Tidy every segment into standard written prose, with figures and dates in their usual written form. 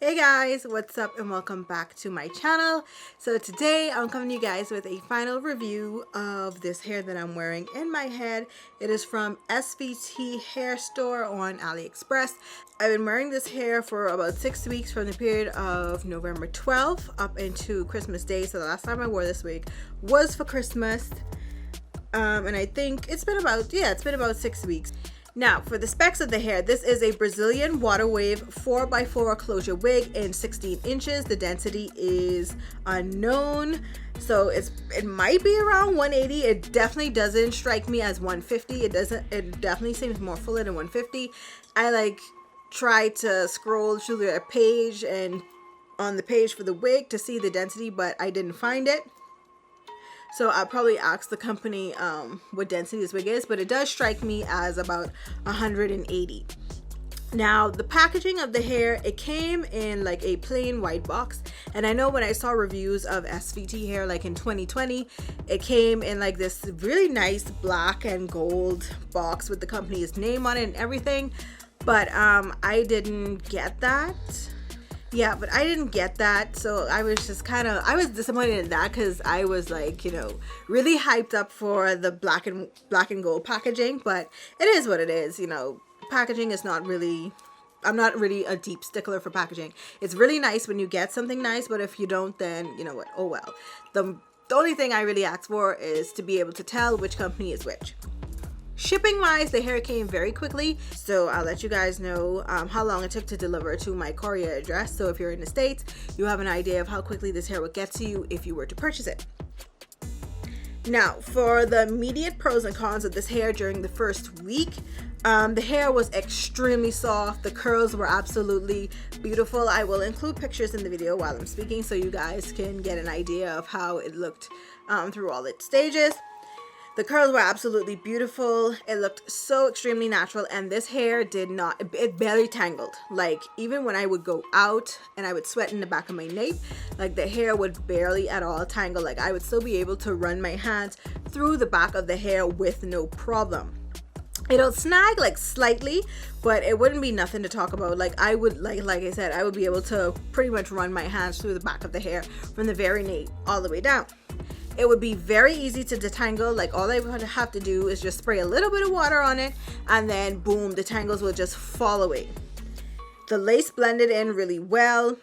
Hey guys, what's up and welcome back to my channel. So today I'm coming to you guys with a final review of this hair that I'm wearing in my head. It is from SVT Hair Store on AliExpress. I've been wearing this hair for about 6 weeks from the period of November 12th up into Christmas Day. So the last time I wore this wig was for Christmas. And I think it's been about 6 weeks. Now, for the specs of the hair, this is a Brazilian water wave 4x4 closure wig in 16 inches. The density is unknown, so it might be around 180. It definitely doesn't strike me as 150. It definitely seems more fuller than 150. I tried to scroll through the page and on the page for the wig to see the density, but I didn't find it. So I'll probably ask the company what density this wig is, but it does strike me as about 180. Now, the packaging of the hair, it came in like a plain white box. And I know when I saw reviews of SVT hair like in 2020, it came in like this really nice black and gold box with the company's name on it and everything. But I didn't get that. Yeah, but I didn't get that, so I was just I was disappointed in that because I was like, really hyped up for the black and gold packaging, but it is what it is, packaging is not really, I'm not really a deep stickler for packaging. It's really nice when you get something nice, but if you don't, then you know what, oh well. The only thing I really ask for is to be able to tell which company is which. Shipping wise, the hair came very quickly, so I'll let you guys know how long it took to deliver to my courier address. So if you're in the States, you have an idea of how quickly this hair would get to you if you were to purchase it. Now, for the immediate pros and cons of this hair during the first week, the hair was extremely soft. The curls were absolutely beautiful. I will include pictures in the video while I'm speaking so you guys can get an idea of how it looked through all its stages. The curls were absolutely beautiful. It looked so extremely natural, and this hair it barely tangled. Like, even when I would go out and I would sweat in the back of my nape, like the hair would barely at all tangle. Like, I would still be able to run my hands through the back of the hair with no problem. It'll snag like slightly, but it wouldn't be nothing to talk about. Like, I would, like I said, I would be able to pretty much run my hands through the back of the hair from the very nape all the way down. It would be very easy to detangle. Like, all I would have to do is just spray a little bit of water on it, and then boom, the tangles will just fall away. The lace blended in really well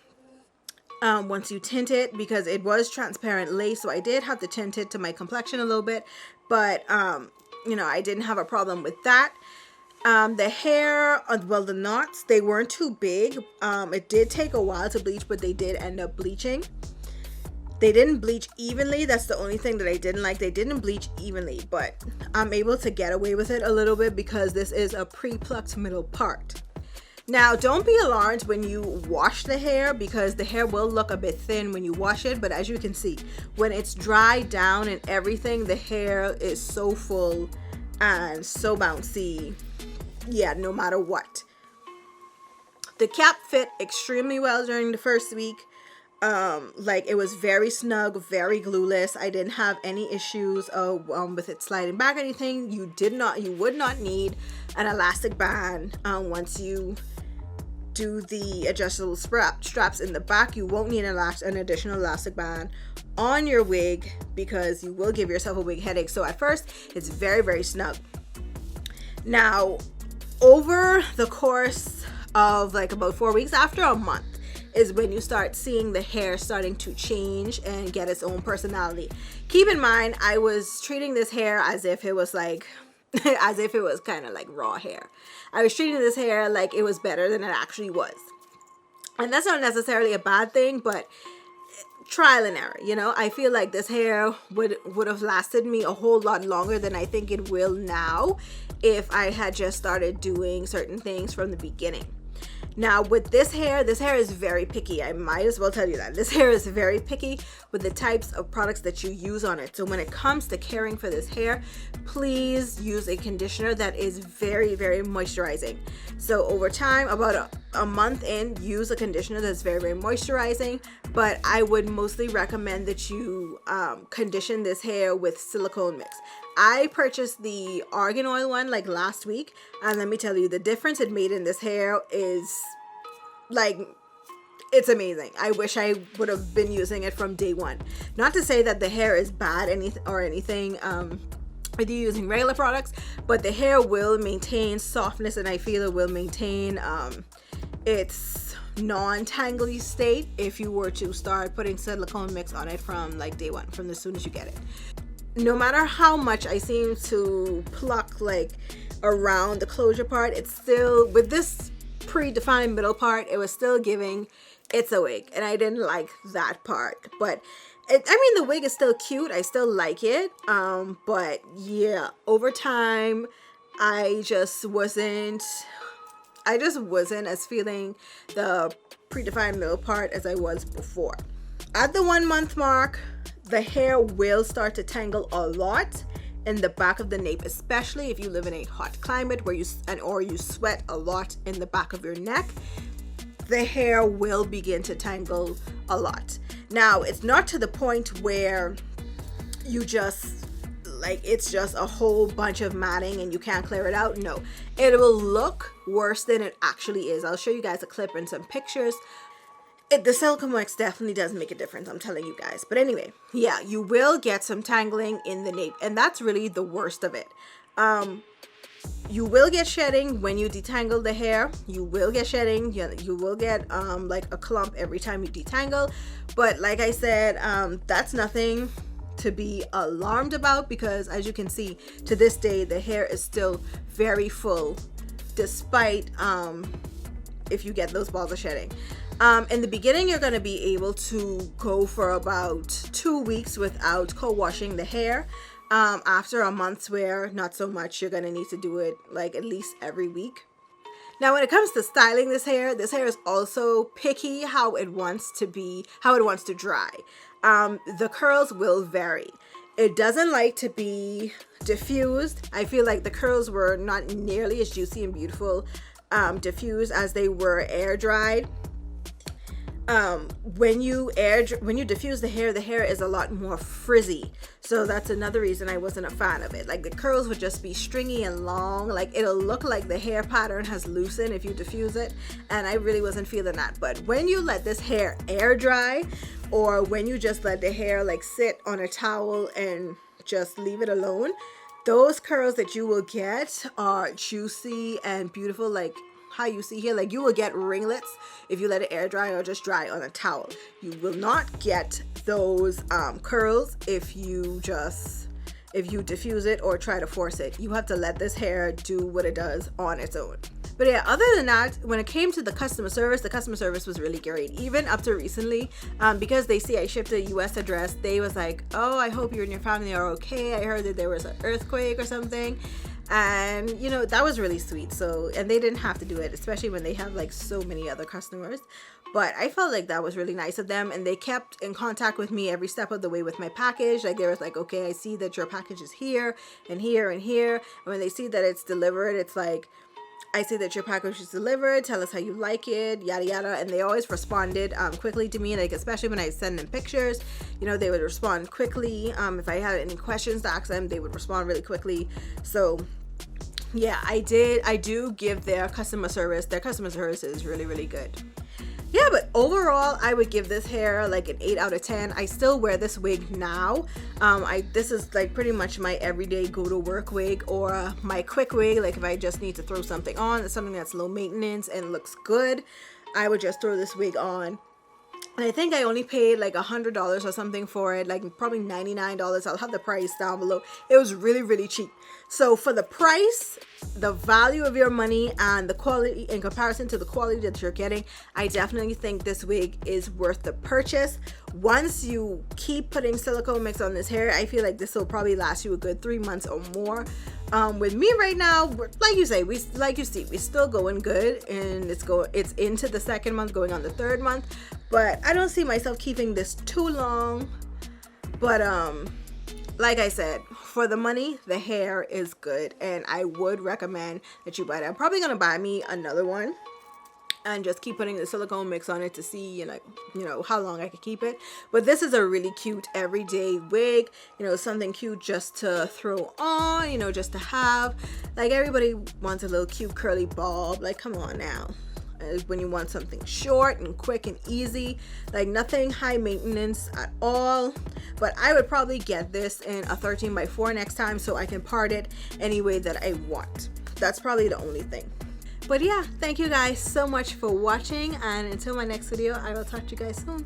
once you tint it, because it was transparent lace, so I did have to tint it to my complexion a little bit, but I didn't have a problem with that. The hair, well, the knots, they weren't too big. It did take a while to bleach, but they did end up bleaching. They didn't bleach evenly. That's the only thing that I didn't like. They didn't bleach evenly, but I'm able to get away with it a little bit because this is a pre-plucked middle part. Now, don't be alarmed when you wash the hair, because the hair will look a bit thin when you wash it, but as you can see, when it's dried down and everything, the hair is so full and so bouncy. Yeah, no matter what. The cap fit extremely well during the first week. Like, it was very snug, very glueless. I didn't have any issues with it sliding back or anything. You would not need an elastic band once you do the adjustable straps in the back. You won't need an additional elastic band on your wig, because you will give yourself a wig headache. So at first, it's very, very snug. Now, over the course of like about 4 weeks, after a month, is when you start seeing the hair starting to change and get its own personality. Keep in mind, I was treating this hair as if it was like, as if it was kind of like raw hair. I was treating this hair like it was better than it actually was. And that's not necessarily a bad thing, but trial and error, I feel like this hair would have lasted me a whole lot longer than I think it will now if I had just started doing certain things from the beginning. Now, with this hair is very picky. I might as well tell you that. This hair is very picky with the types of products that you use on it. So when it comes to caring for this hair, please use a conditioner that is very, very moisturizing. So over time, about a month in, use a conditioner that's very, very moisturizing. But I would mostly recommend that you condition this hair with silicone mix. I purchased the argan oil one like last week, and let me tell you, the difference it made in this hair is like it's amazing. I wish I would have been using it from day one. Not to say that the hair is bad or anything with you using regular products, but the hair will maintain softness, and I feel it will maintain its non-tangly state if you were to start putting silicone mix on it from like day one, from as soon as you get it. No matter how much I seem to pluck like around the closure part, it's still, with this predefined middle part, it was still giving it's a wig, and I didn't like that part. But I mean, the wig is still cute, I still like it, but yeah, over time I just wasn't as feeling the predefined middle part as I was before. At the 1 month mark, the hair will start to tangle a lot in the back of the nape, especially if you live in a hot climate where you sweat a lot in the back of your neck. The hair will begin to tangle a lot. Now, it's not to the point where you just like it's just a whole bunch of matting and you can't clear it out. No, it will look worse than it actually is. I'll show you guys a clip and some pictures. The silicone wax definitely does make a difference, I'm telling you guys. But anyway, yeah, you will get some tangling in the nape, and that's really the worst of it. You will get shedding when you detangle the hair. You will get shedding. You will get like a clump every time you detangle. But like I said, that's nothing to be alarmed about, because as you can see, to this day the hair is still very full, despite if you get those balls of shedding. In the beginning, you're going to be able to go for about 2 weeks without co-washing the hair. After a month's wear, not so much. You're going to need to do it like at least every week. Now, when it comes to styling this hair is also picky how it wants to dry. The curls will vary. It doesn't like to be diffused. I feel like the curls were not nearly as juicy and beautiful diffused as they were air dried. When you diffuse the hair is a lot more frizzy, so that's another reason I wasn't a fan of it. Like, the curls would just be stringy and long, like it'll look like the hair pattern has loosened if you diffuse it, and I really wasn't feeling that. But when you let this hair air dry, or when you just let the hair like sit on a towel and just leave it alone, those curls that you will get are juicy and beautiful, like how you see here. Like, you will get ringlets if you let it air dry or just dry on a towel. You will not get those curls if you diffuse it or try to force it. You have to let this hair do what it does on its own. But yeah, other than that, when it came to the customer service was really great. Even up to recently, because they see I shipped a US address, they was like, oh, I hope you and your family are okay. I heard that there was an earthquake or something. And you know, that was really sweet. So, and they didn't have to do it, especially when they have like so many other customers. But I felt like that was really nice of them, and they kept in contact with me every step of the way with my package. Like, they was like, okay, I see that your package is here and here and here. And when they see that it's delivered, it's like, I see that your package is delivered, tell us how you like it, yada yada. And they always responded quickly to me, like especially when I send them pictures, you know, they would respond quickly. If I had any questions to ask them, they would respond really quickly. So yeah, I do give their customer service is really, really good. Yeah, but overall, I would give this hair like an 8 out of 10. I still wear this wig now. This is like pretty much my everyday go to work wig, or my quick wig. Like, if I just need to throw something on, something that's low maintenance and looks good, I would just throw this wig on. And I think I only paid like $100 or something for it, like probably $99. I'll have the price down below. It was really, really cheap. So for the price, the value of your money, and the quality in comparison to the quality that you're getting, I definitely think this wig is worth the purchase. Once you keep putting silicone mix on this hair, I feel like this will probably last you a good 3 months or more. With me right now, like you see, we're still going good, and it's into the 2nd month, going on the 3rd month. But I don't see myself keeping this too long. But like I said, for the money, the hair is good, and I would recommend that you buy it. I'm probably gonna buy me another one and just keep putting the silicone mix on it to see, you know, how long I can keep it. But this is a really cute everyday wig, you know, something cute just to throw on, you know, just to have. Like, everybody wants a little cute curly bob. Like, come on now. when you want something short and quick and easy, like nothing high maintenance at all. But I would probably get this in a 13x4 next time so I can part it any way that I want. That's probably the only thing. But yeah, thank you guys so much for watching, and until my next video, I will talk to you guys soon.